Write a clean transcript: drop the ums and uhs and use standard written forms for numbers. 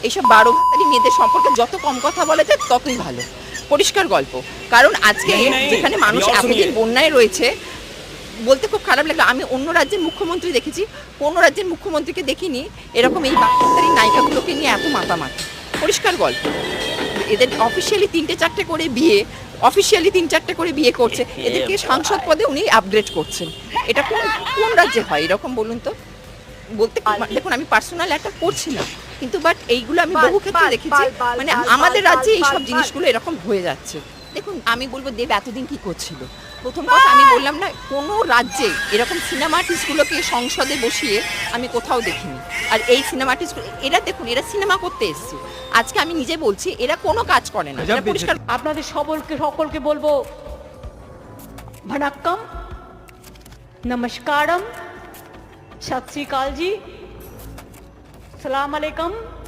এইসব 12 ভাতারি মেয়েদের সম্পর্কে যত কম কথা বলা যায় ততই ভালো, পরিষ্কার গল্প। কারণ আজকে যেখানে মানুষ এতদিন বন্যায় রয়েছে, বলতে খুব খারাপ লাগলো, আমি অন্য রাজ্যের মুখ্যমন্ত্রী দেখেছি, কোনো রাজ্যের মুখ্যমন্ত্রীকে দেখিনি এরকম এই বাচ্চাদের নায়িকাগুলোকে নিয়ে এত মাতামাতি। পরিষ্কার গল্প, এদের অফিসিয়ালি 3-4টে করে বিয়ে, অফিসিয়ালি 3-4টে করে বিয়ে করছে, এদেরকে সাংসদ পদে উনি আপগ্রেড করছেন। এটা কোন কোন রাজ্যে হয় এরকম বলুন তো? বলতে দেখুন, আমি পার্সোনাল একটা করছি না, কিন্তু বাট এইগুলো আমি বহু ক্ষেত্রে দেখেছি, মানে আমাদের রাজ্যে এইসব জিনিসগুলো এরকম হয়ে যাচ্ছে। দেখুন, আমি বলবো দেব এতদিন কি করছিল? প্রথম কথা আমি বললাম না, কোনো রাজ্যে এরকম সিনেমা আর্টিস্টগুলোকে সংসদে বসিয়ে আমি কোথাও দেখিনি। আর এই সিনেমা আর্টিস্ট এরা দেখুন, এরা সিনেমা করতে এসছে। আজকে আমি নিজে বলছি এরা কোনো কাজ করে না, এরা পরিষ্কার। আপনাদের সকলকে বলবো ভনাক্কাম, নমস্কারম, সত শ্রী অকাল জি, সালাম আলাইকুম।